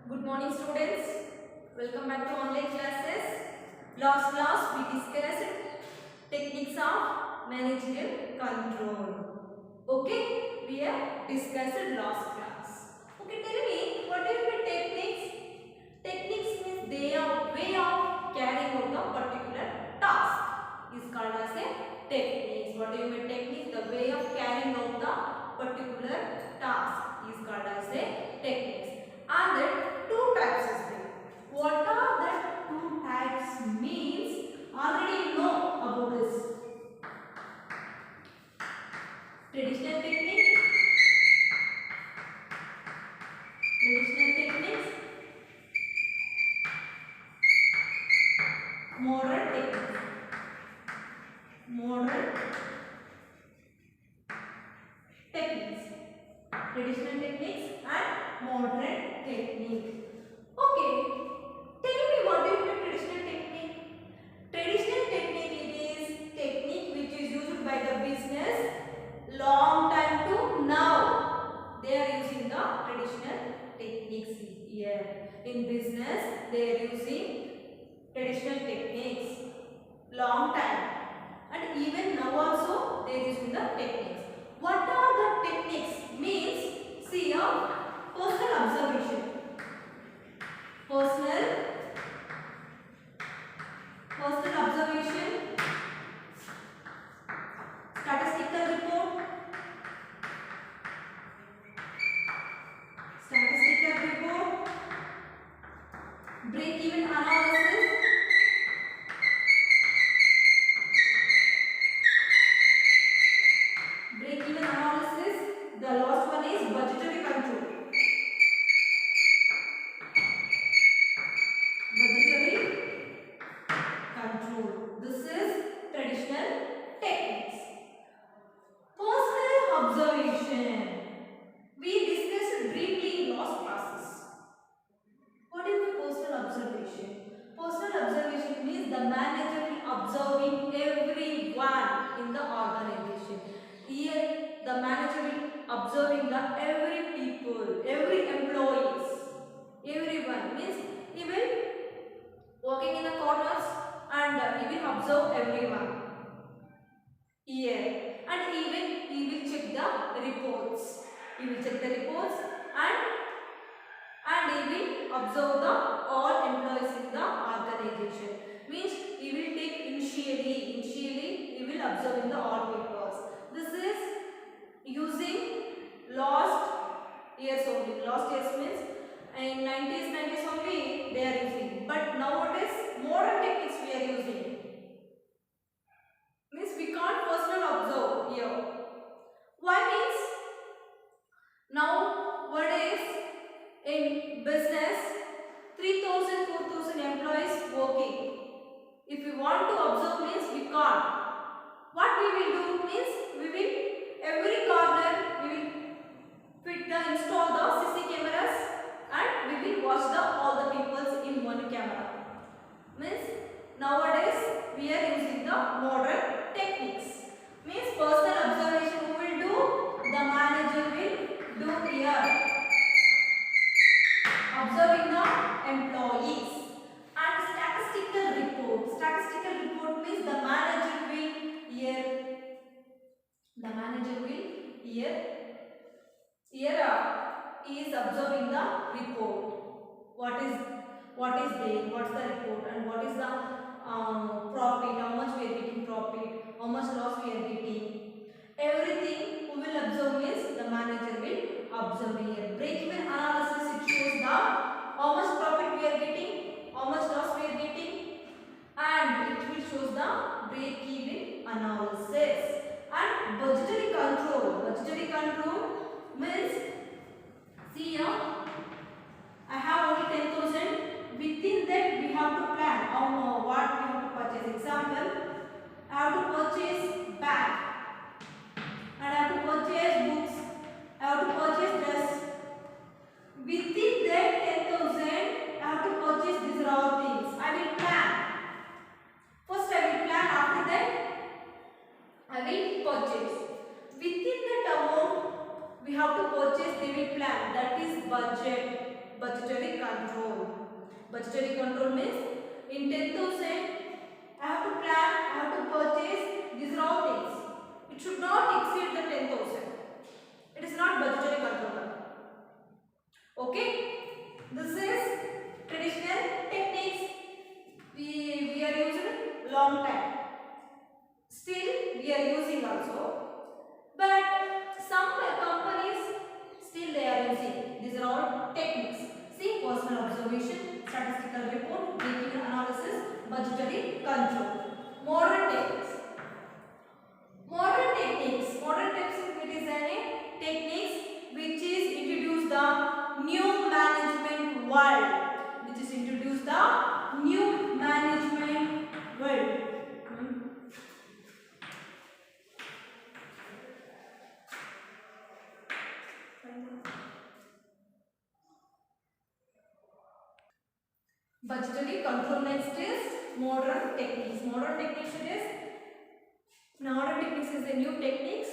Good morning students. Welcome back to online classes. Last class we discussed techniques of managerial control. Okay, we have discussed last class. Okay, tell me what do you mean techniques? Techniques means they are way of carrying out a particular task. Is called as a techniques. What do you mean techniques? The way of carrying out the particular task is called as a techniques. And then two types is there. What are the two types means? Already know about this. Traditional techniques, modern techniques, traditional techniques and modern technique. Okay, tell me what is the traditional technique? Traditional technique it is technique which is used by the business long time to now. They are using the traditional techniques here. In business they are using traditional techniques long time, and even now also they are using the techniques. What are the techniques? Means see a personal observation, personal observation, statistical report, break-even analysis, the last one is budgetary control. This is traditional techniques. Personal observation. We discussed briefly in last classes. What is the personal observation? Personal observation means the manager will observing everyone in the organization. Here the manager will observing the every people, every employees, everyone means he will working in the corners and he will observe everyone here, and even he will check the reports. He will check the reports and he will observe the all employees in the organization. Means he will take initially he will observe in the all papers. This is using last years only. Last years means in 90s only they are using, but nowadays modern techniques we are using. Means we can't personal observe here. Why means nowadays in business 3000 4000 employees working. If we want to observe means we can't. What we will do means we will every corner we will install the CC cameras and we will watch the all the peoples in one camera. Means nowadays we are using the modern techniques. Means personal observation who will do? The manager will do here. Observing the employees. And statistical report. Statistical report means the manager will here is observing the report. What is there? What's the report and what is the profit? How much we are getting profit? How much loss we are getting? Everything who will observe means the manager will observe here. Break-even analysis it shows the how much profit we are getting, how much loss we are getting, and it will shows the break-even analysis. And budgetary control. Budgetary control means see here I have only 10,000. Within that we have to plan what we have to purchase. Example, I have to purchase bag and I have to purchase books. I have to purchase dress. Within that 10,000 I have to purchase these raw things. I will plan. First I will plan, after that I will purchase. Within that amount we have to purchase, they will plan. That is budgetary control. Budgetary control means in 10,000 I have to plan, I have to purchase, these are all things. It should not exceed the 10,000. It is not budgetary control. Okay, this is traditional techniques. We are using long time. Still we are using also, but some companies still they are using. These are all techniques. See, personal observation, statistical report, detailed analysis, budgetary control. Modern techniques. Modern techniques. Modern techniques, it is a techniques which is introduced the new management world. Which is introduced the new management world. Budgetary control next is modern techniques. Modern techniques is the new techniques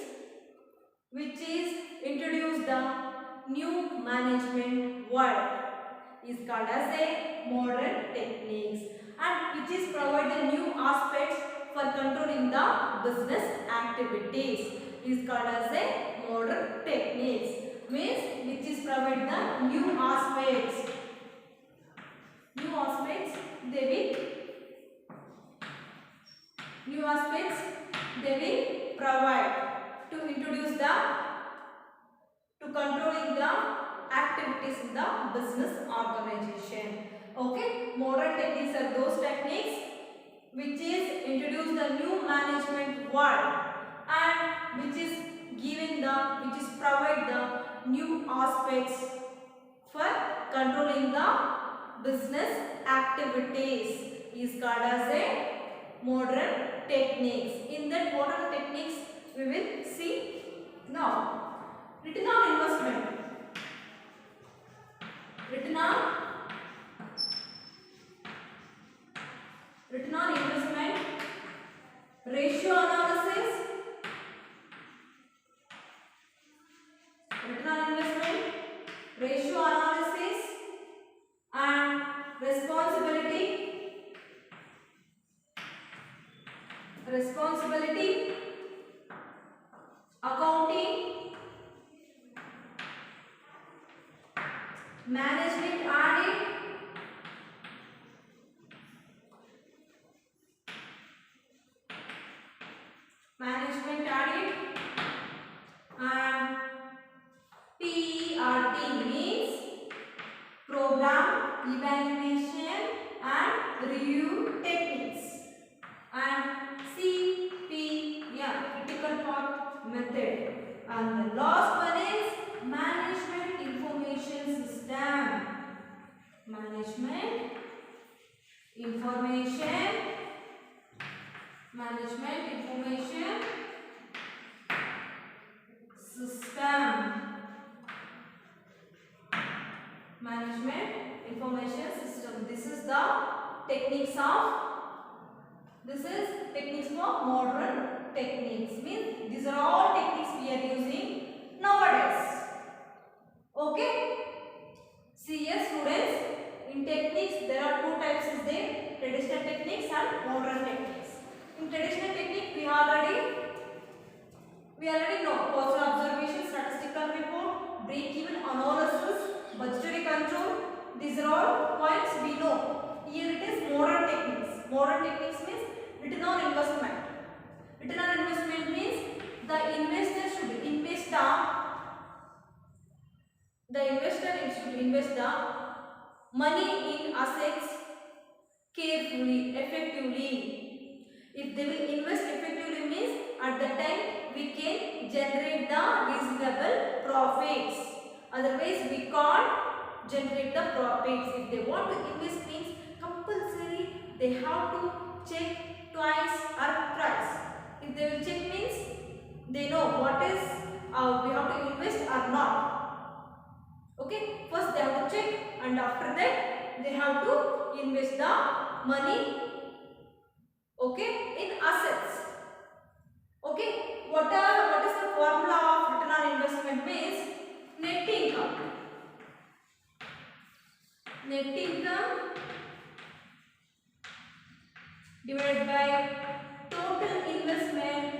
which is introduced the new management world is called as a modern techniques, and which is provide the new aspects for controlling the business activities is called as a modern techniques, means which is provide the new aspects they will provide to introduce the to controlling the activities in the business organization. Okay, modern techniques are those techniques which is introduce the new management world and which is provide the new aspects for controlling the business activities is called as a modern techniques. In that modern techniques we will see now. Return on investment. Return on investment, ratio analysis, return on investment, ratio analysis, and responsibility, accounting, management audit, and PERT means program evaluation and review techniques, and CPM critical path method, and the last one is management information system. Management information system. Management information system. This is techniques for modern techniques. Means these are all techniques we are using nowadays. Okay. See here students, in techniques there are two types is there, traditional techniques and modern techniques. In traditional technique we already know personal observation, statistical report, break-even analysis, budgetary control. These are all points we know. Here it is modern techniques. Modern techniques means return on investment. Return on investment means the investor should invest the money in assets carefully, effectively. If they will invest effectively means at the time we can generate the reasonable profits. Otherwise we can't generate the profits. If they want to invest means compulsory they have to check twice or thrice. If they will check means they know what is we have to invest or not. Okay, first they have to check and after that they have to invest the money, okay, in assets. Okay, what is the formula of return on investment means net income. net income divided by total investment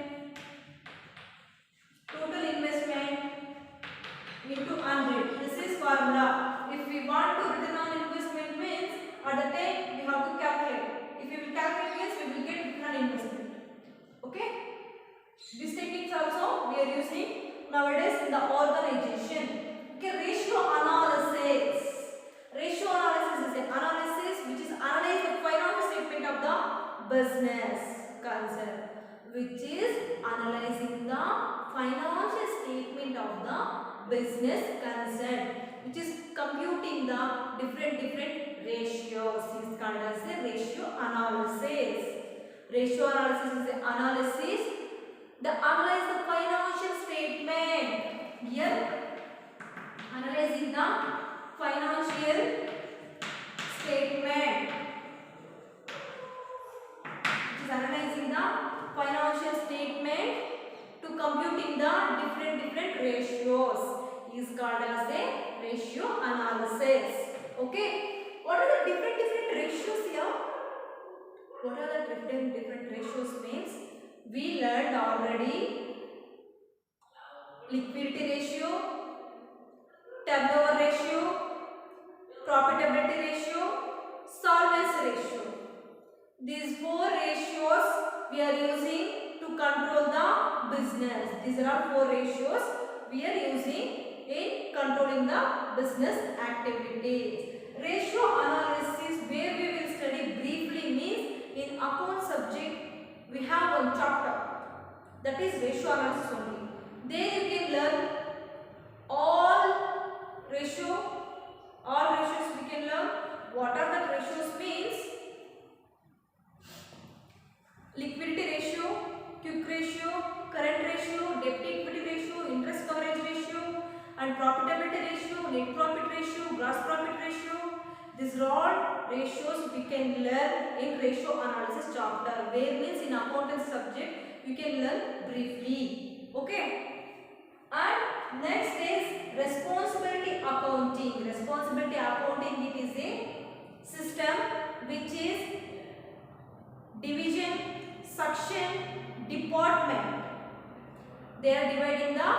into 100. This is formula. If we want to return on investment means at the time we have to calculate. If we will calculate means we will get return on investment. Okay. These techniques also we are using nowadays in the organization. Okay, ratio analysis. Ratio analysis is an analysis which is analyze the financial statement of the business concern, which is analyzing the financial statement of the business concern, which is computing the different ratios. Is called as a ratio analysis. Ratio analysis is the analysis. The analyze the financial statement. Here, analyzing the financial statement. Which is analyzing the financial statement to computing the different ratios. Is called as a ratio analysis. Okay. What are the different ratios here? What are the different ratios means? We learned already liquidity ratio, turnover ratio, profitability ratio, solvency ratio. These 4 ratios we are using to control the business. These are 4 ratios we are using in controlling the business activities. Ratio analysis where we will study briefly means in account subject we have one chapter that is ratio analysis only. There you can learn all ratios we can learn. What are the ratios means? Liquidity ratio, quick ratio, current ratio, debt equity ratio, interest coverage ratio, and profitability ratio, net profit ratio, gross profit ratio. These are all ratios we can learn in ratio analysis chapter, where means in accountancy subject you can learn briefly. Okay. And next is responsibility accounting. Responsibility accounting, it is a system which is division, section, department. They are dividing the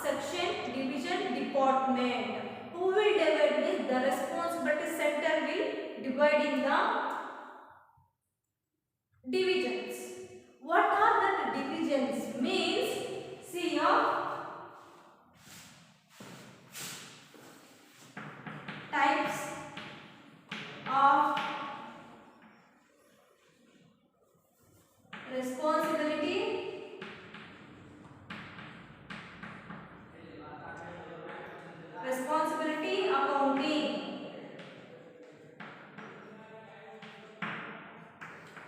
section, division, department. Who will divide this? The responsibility center will dividing the divisions. What are the divisions? Means, see here, types of responsibility, accounting.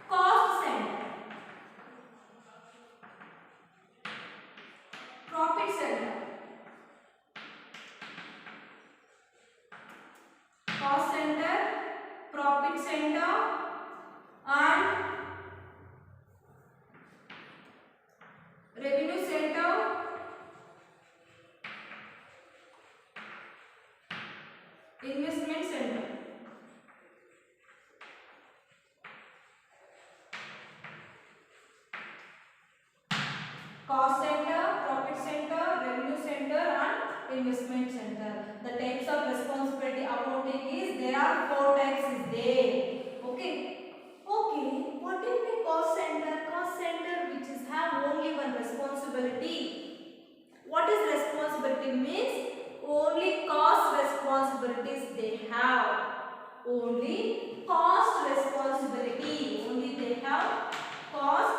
Cost center, profit center. Cost center, profit center, and revenue center, investment center. Cost center, profit center, revenue center, and investment center. The types of responsibility accounting is there are 4 types is there. Okay. Okay. What is the cost center? Cost center which is have only one responsibility. What is responsibility means? Only cost responsibilities they have. Only cost responsibility. Only they have cost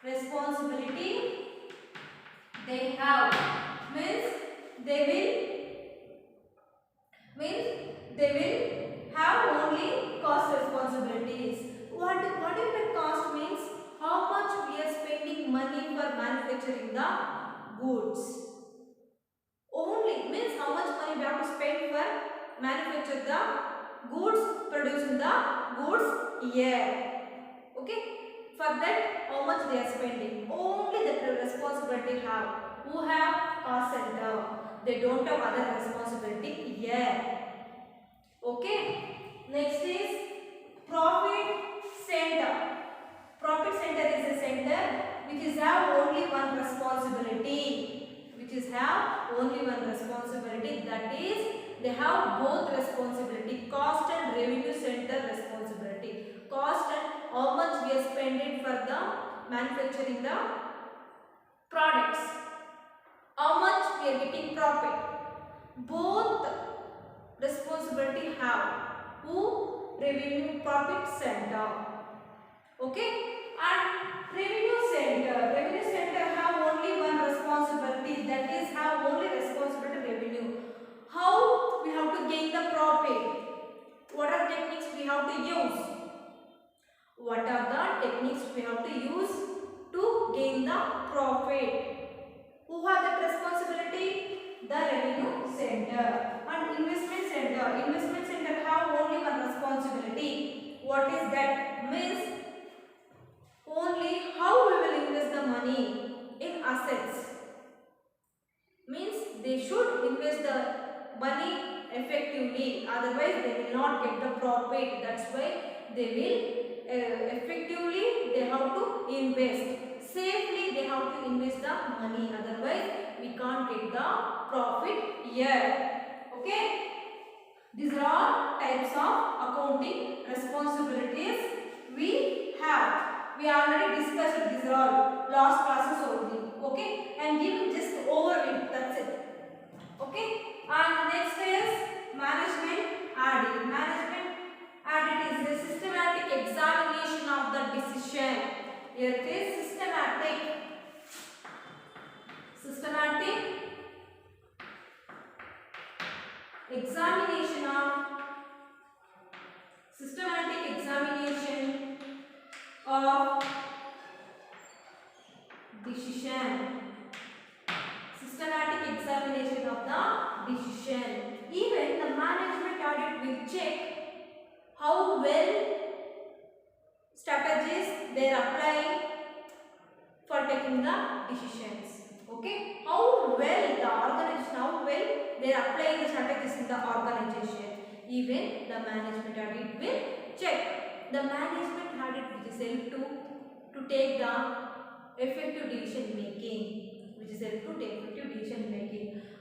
responsibility they have. Means they will have only cost responsibilities. What is the cost means? How much we are spending money for manufacturing the goods. Only means how much money we have to spend for manufacture the goods, producing the goods here. Okay. For that, how much they are spending? Only the responsibility have. Who have cost center? They don't have other responsibility here. Next is profit center. Profit center is a center which is have only one responsibility. That is, they have both responsibility, cost and revenue center responsibility. Cost and how much we are spending for the manufacturing the products, how much we are getting profit. Both responsibility have who? Revenue profit center. Okay, and revenue center have only one responsibility, that is have only responsibility revenue. How we have to gain the profit? What are techniques we have to use? To gain the profit? Who have that responsibility? The revenue center. And investment center have only one responsibility. What is that? Means only how we will invest the money in assets. Means they should invest the money effectively, otherwise they will not get the profit. That's why they will effectively they have to invest. Safely they have to invest the money, otherwise we can't get the profit here. Okay, these are all types of accounting responsibilities we have. We already discussed these are all last classes only. Okay, and give just overview, that's it. Okay, and next is management audit. Management audit is the systematic examination of the decision. Here it is systematic examination of decision. Systematic examination of the decision. Even the management audit will check how well strategies they are applying for taking the decisions. Okay, how well the organization, how well they are applying the strategies in the organization. Even the management audit will check. The management audit which is help to take the effective decision making,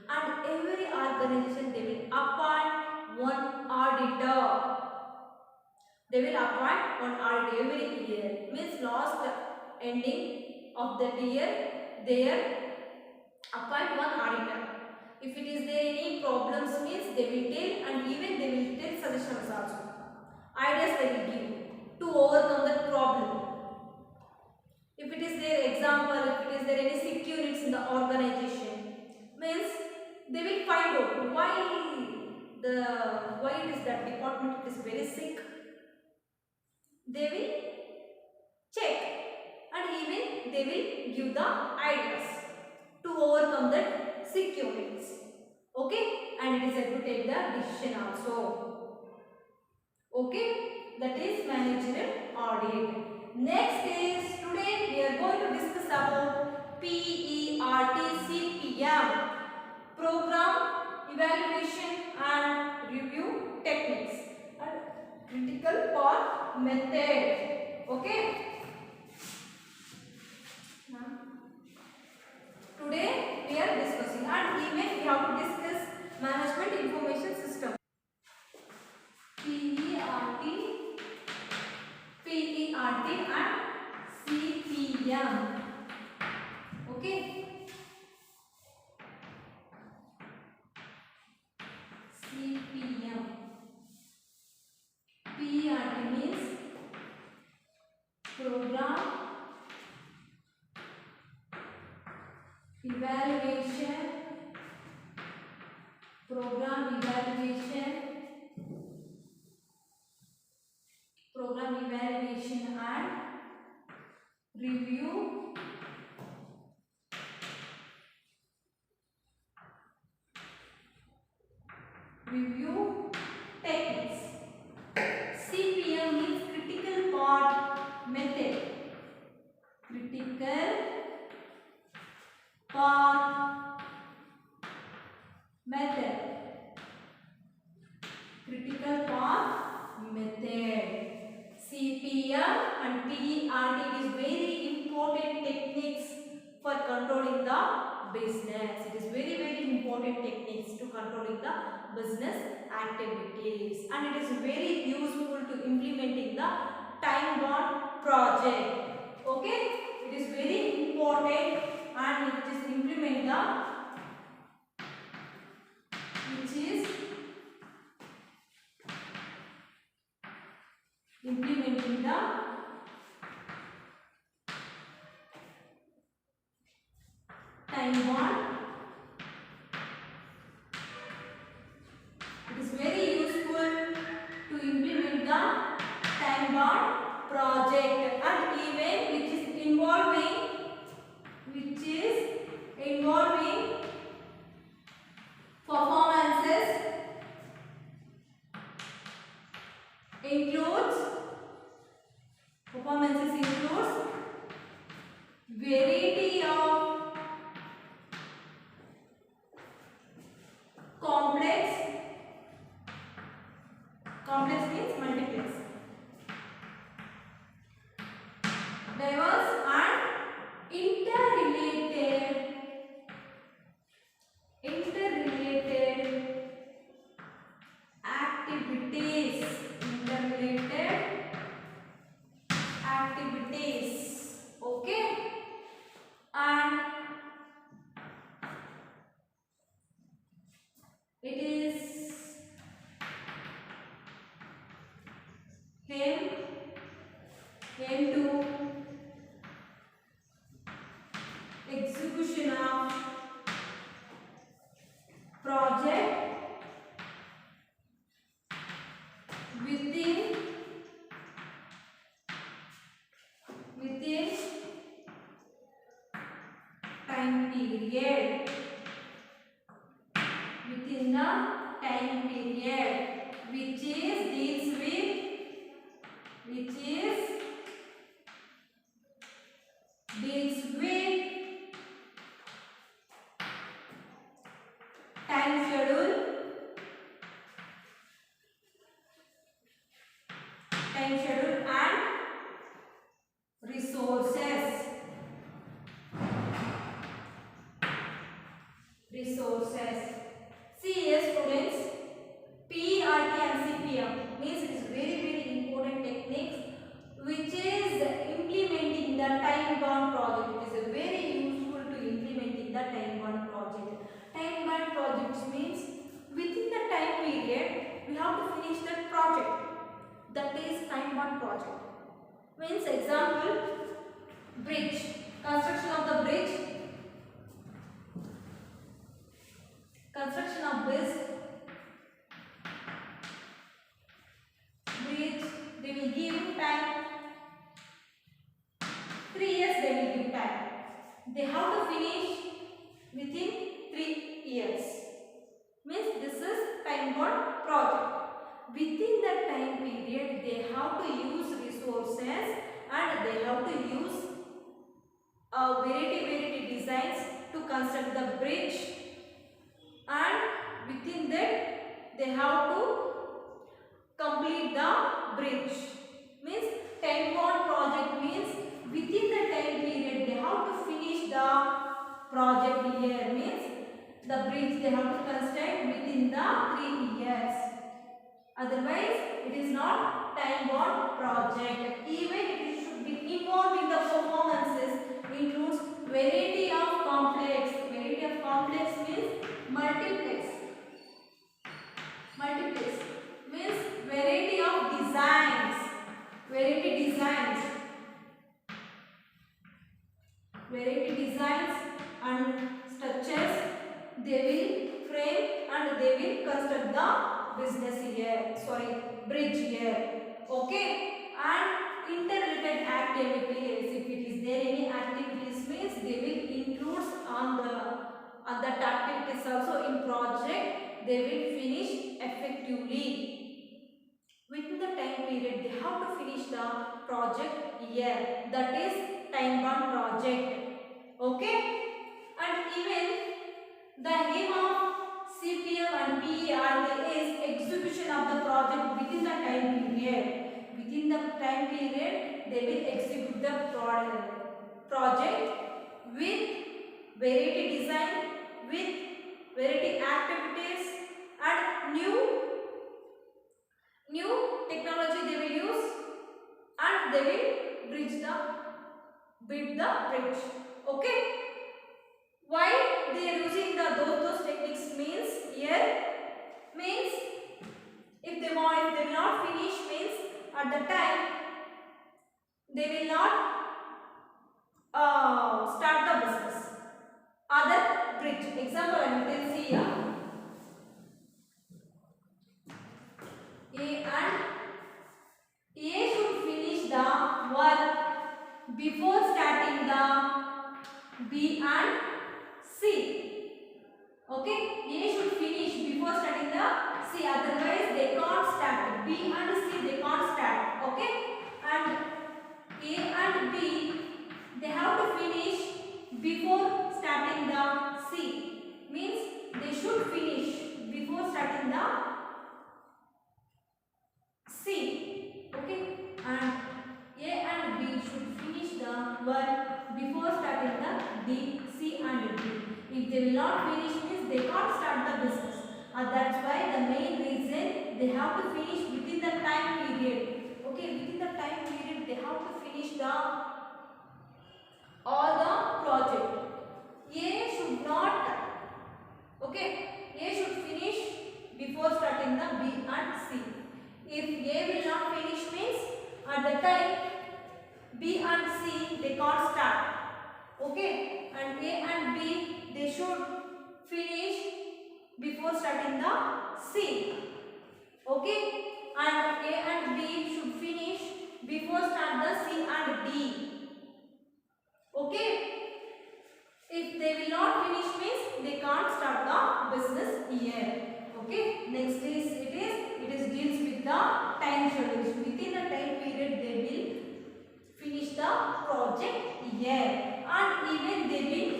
and every organization they will appoint one auditor. Every year. Means last ending of the year they appoint one auditor. If it is there any problems, means they will tell, and even they will tell suggestions also. Ideas they will give to overcome that problem. If it is their example, if it is there any sick units in the organization, means they will find out why it is that department is very sick. They will check, and even they will give the ideas to overcome that sick units. Okay, and it is to take the decision also. Okay, that is managerial audit. Next is, today we are going to discuss about PERT-CPM, Program Evaluation and Review Techniques, and Critical Path Method. Okay. Today we are discussing, and even we have to discuss Management Information System. PERT and CPM. Okay. CPM. PERT means Program Evaluation and Review Techniques. CPM means Critical Path Method. Critical Path Method. PERT, it is very important techniques for controlling the business. It is very important techniques to controlling the business activities, and it is very useful to implementing the time bound project. Okay, it is very important, and it is implement the which is implementing the time bound. It is very useful to implement the time bound project, and even which is involving performances, includes variety of complex means multiplex, diverse and interrelated activities, okay, and it is aim to execution of project within time period, within the time period which deals with time schedule and resources. See here students, PERT and CPM means it is very important techniques which is implementing the time bound project. It is very useful to implementing the time bound project. Time bound project means within the time period we have to finish that project. That is time bound project. Means example, bridge, construction of the bridge. Construction of this bridge, they will give time. 3 years they will give time. They have to finish within 3 years. Means this is time bound project. Within that time period, they have to use resources and they have to use variety designs to construct the bridge. And within that they have to complete the bridge. Means time bound project means within the time period they have to finish the project year. Means the bridge they have to construct within the 3 years. Otherwise it is not time bound project. Even it should be involved in the performances, includes variety of complex means multiplex means variety of designs and structures they will frame and they will construct the bridge here. Okay, and interrelated activities, if it is there any activities means they will include on that activities also in project. They will finish effectively within the time period. They have to finish the project year. That is time bound project. Okay, and even the aim of CPM and PERT is execution of the project within the time period. Within the time period they will execute the project with variety design, with variety activities and new technology they will use, and they will build the bridge. Okay, why they are using those techniques means here means if they will not finish means at the time they will not start the business. Other bridge example I will see here. A should finish the work before starting the B and C. Okay, A should finish before starting the C, otherwise they can't start. B and C they can't start. Okay, and A and B they have to finish before starting the C, means they should finish before starting the C. Okay, and A and B should finish the work before starting the D, C and D. If they will not finish means they can't start the business. That's why the main reason they have to finish within the time period. Okay, within the time period they have to finish all the project. A should not. Okay, A should finish before starting the B and C. If A will not finish means at the time B and C they can't start. Okay, and A and B they should finish before starting the C. Okay, and A and B should finish before start the C and D. Okay, if they will not finish means they can't start the business here. Okay, next is it deals with the time schedules. Within the time period they will finish the project here, and even they will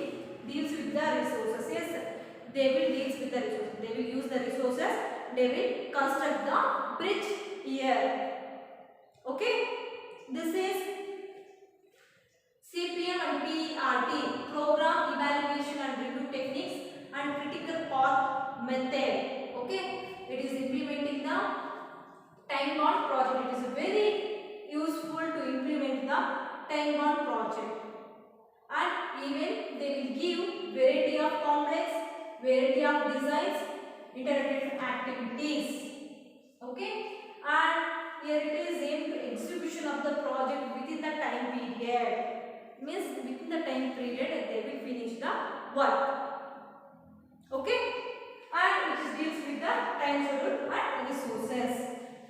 deals with the resources. Yes, they will deals with the resources. They will use the resources. They will construct the bridge here. Okay, this is CPM and PERT, Program Evaluation and Review Techniques and Critical Path Method. Okay, it is implementing the time-bound project. It is very useful to implement the time-bound project, and even they will give variety of complex, variety of designs, interactive activities. Okay, and here it is aimed to execution of the project within the time period. Means within the time period they will finish the work. Okay, and it deals with the time schedule and resources.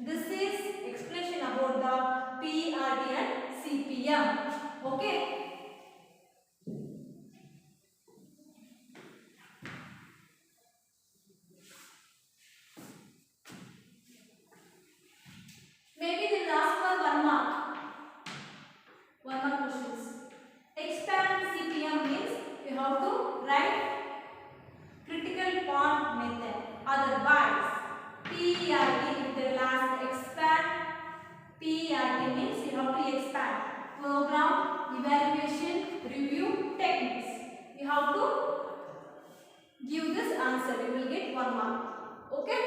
This is explanation about the PERT and CPM. Okay. Maybe they will ask for 1 mark. 1 mark questions. Expand CPM means you have to write critical path method. Otherwise, PERT if they will ask expand. PERT means you have to expand. Program Evaluation Review Techniques. You have to give this answer. You will get 1 mark. Okay.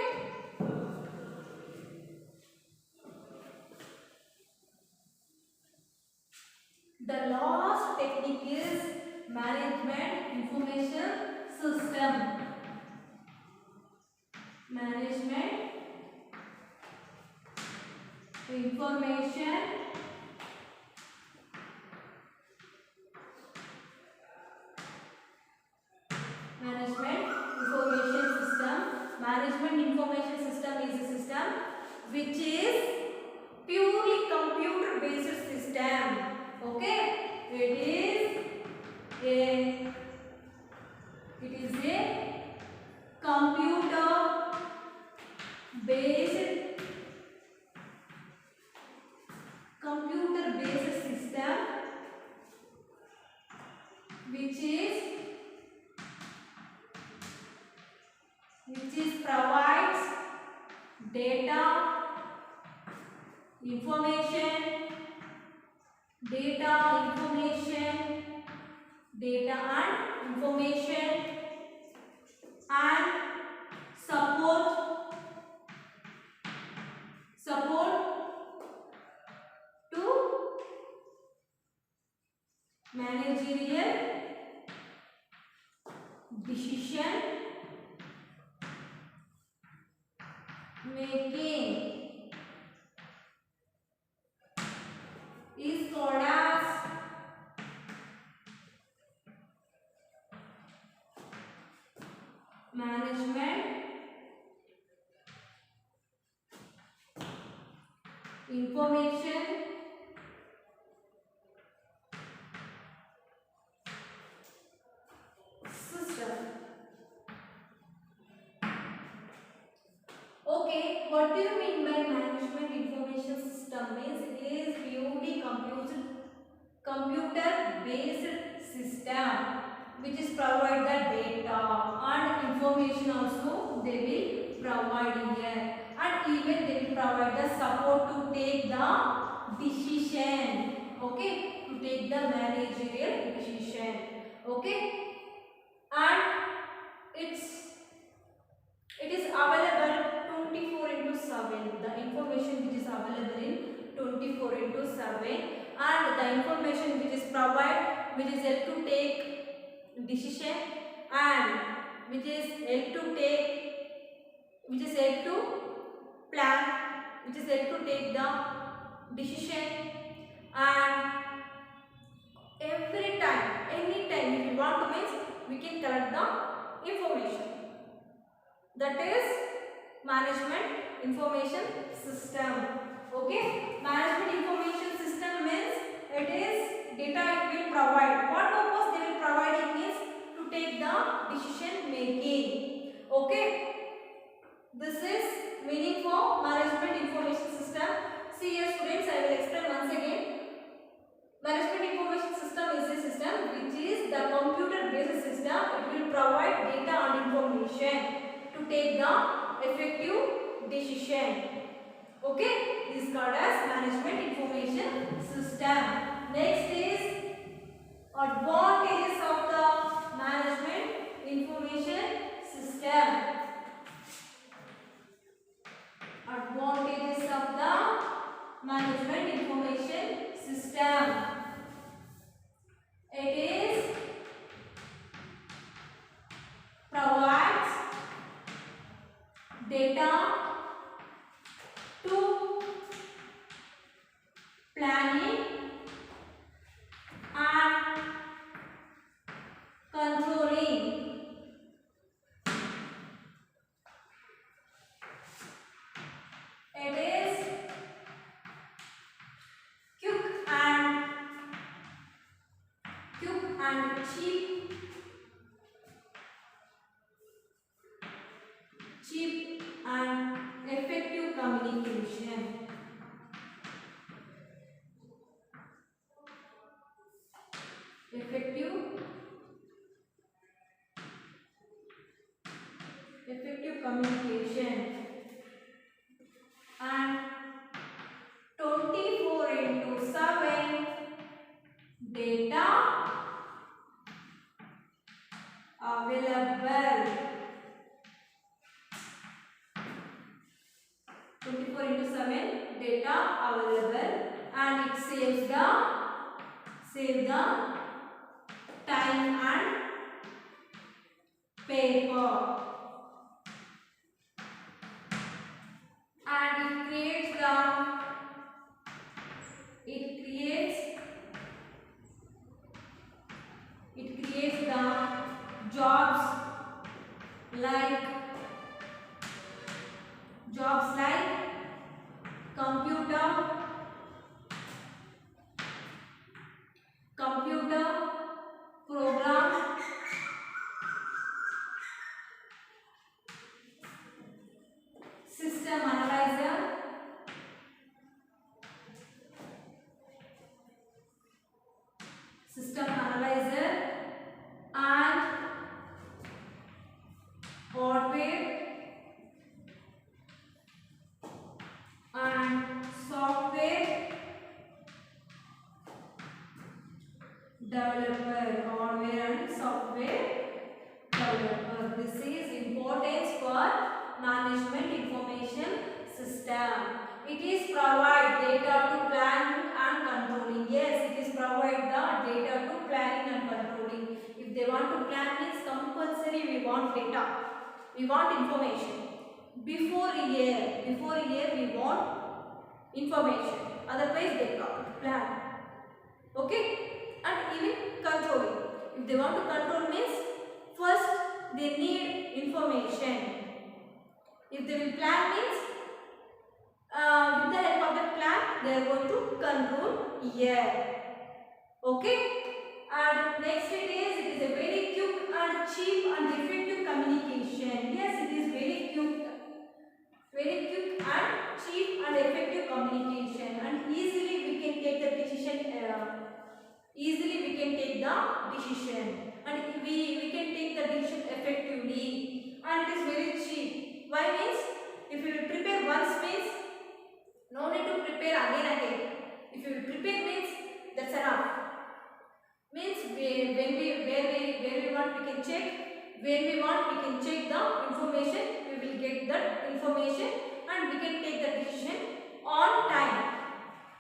The last technique is management information system. Management information system. Management information system is a system which is purely computer based system. Okay, it is a computer based system which provides data, information data, information, data and information, and support, to managerial decision making is called as management information system. Okay, what do you mean by management information system? Means it is purely computer based system which is provide the data and information also they will provide here, and even they will provide the support to take the decision. Okay, to take the managerial decision. Okay, and it is available 24 into 7. The information which is available in 24 into 7, and the information which is provide, which is help to take decision, and which is help to take, which is help to plan, which is help to take the decision, and every time, anytime if we want to means we can collect the information. That is management information system. Okay, management information system means it is data it will provide. What purpose they will providing is to take the decision making. Okay, this is meaning for management information system. See here students, I will explain once again. Management information system is a system which is the computer based system. It will provide data and information to take the effective decision. Okay, this is called as management information system. Next is advantages of the management information system. Advantages of the management information system. It is provides data to planning and controlling. It is quick and cheap and effective communication. Effective communication, and 24 into 7 data available. 24 into 7 data available, and it saves the time and paper, and it creates the jobs like computer program, system analyzer, and hardware and software developer, hardware and software developer. This is importance for management information system. It is provide data to planning and controlling. Yes, it is provide the data to planning and controlling. If they want to plan means compulsory we want data. We want information. Before a year we want information. Otherwise they can't plan. Okay? And even controlling. If they want to control means first they need information. If they will plan means with the help of the plan they are going to control year. Okay? And next it is a very quick and cheap and effective communication. Yes, it is very quick and cheap and effective communication, and easily we can take the decision. And we can take the decision effectively, and it is very cheap. Why means if you will prepare once means no need to prepare again. If you will prepare means that's enough. Means where we want we can check. When we want we can check the information. We will get that information and we can take the decision on time.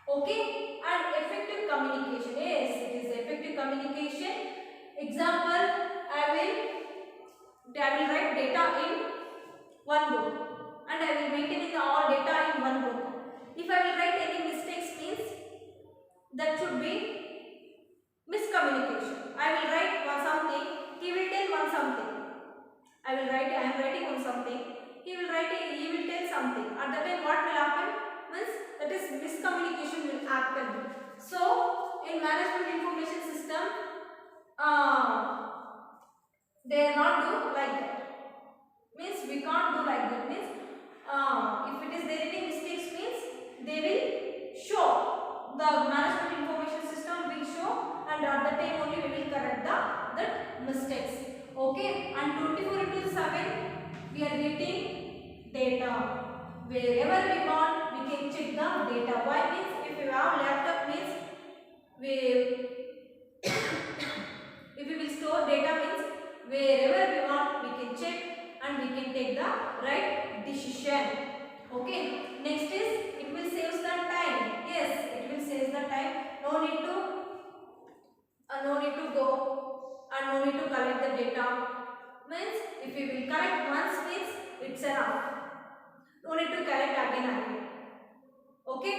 Okay? And effective communication. Yes, it is effective communication. Example, I will write data in one book and I will maintain all data in one book. If I will write any mistakes means that should be miscommunication. I will write something, he will tell something. I am writing on something, he will tell something. At that time what will happen? Means that is miscommunication will happen. So in management information system they are not do like that. Means we can't do like that. Means if it is there any mistakes means they will show. The management information system will show, and at that time only we will correct that mistakes. Okay, and 24/7 we are getting data. Wherever we want we can check the data. Why means if you have laptop means if we will store data means wherever we want we can check and we can take the right decision. Okay, next is it will save the time. Yes, it will save the time. No need to go and no need to collect the data. Means if we will collect once means it's enough. No need to collect again. Okay,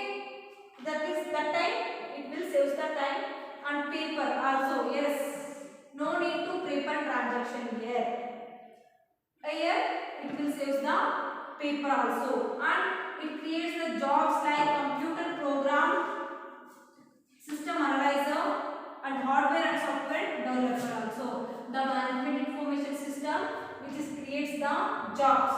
that is that time. It will save the time. And paper also. Yes, no need to paper transaction here. Here it will save the paper also, and it creates the jobs like computer program, system analyzer, and hardware and software developer also. The management information system which is creates the jobs.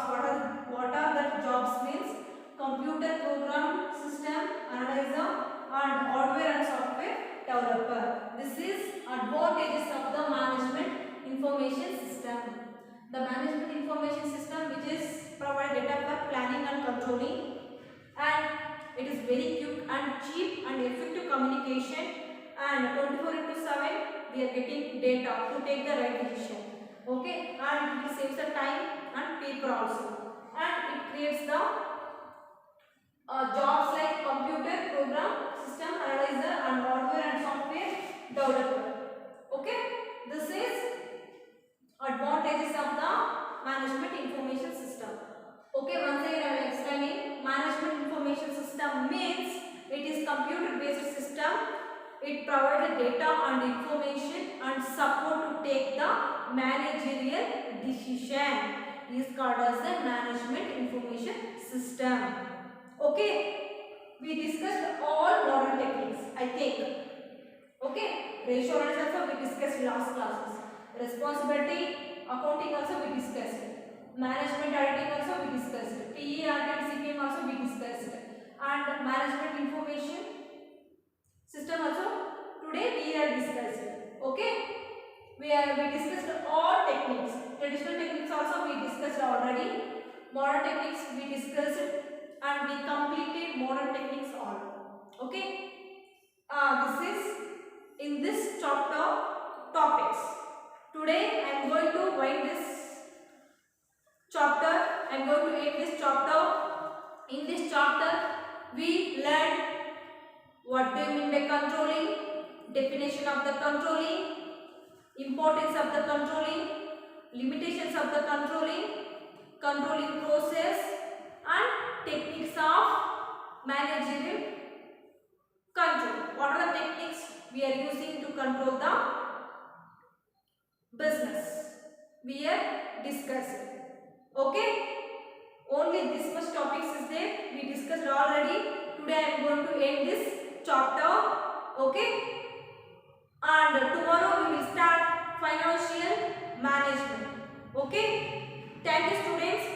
What are the jobs means? Computer program, system analyzer, and hardware and software developer. This is advantages of the management information system. The management information system which is provide data for planning and controlling, and it is very quick and cheap and effective communication, and 24/7 we are getting data to take the right decision. Okay, and it will save the time and paper also, and it creates the jobs like computer program, system analyzer, and hardware and software developer. Okay, this is advantages of the management information system. Okay, once again I will explaining. Management information system means it is computer based system. It provides the data and information and support to take the managerial decision. Is called as the management information system. Okay, we discussed all modern techniques, I think. Okay, ratio analysis also we discussed last classes. Responsibility accounting also we discussed. Management auditing also we discussed. PE and CPM also we discussed. And management information system also today we are discussed. Okay, we discussed all techniques. Traditional techniques also we discussed already. Modern techniques we discussed, and we completed modern techniques all. Okay, this is in this chapter Today I am going to wind this chapter. I am going to end this chapter. In this chapter, we learned what do you mean by controlling, definition of the controlling, importance of the controlling, limitations of the controlling, controlling process, and techniques of managerial control. What are the techniques we are using to control the business? We are discussing. Okay? Only this much topics is there. We discussed already. Today I am going to end this chapter. Okay? And tomorrow we will start financial management. Okay? Thank you, students.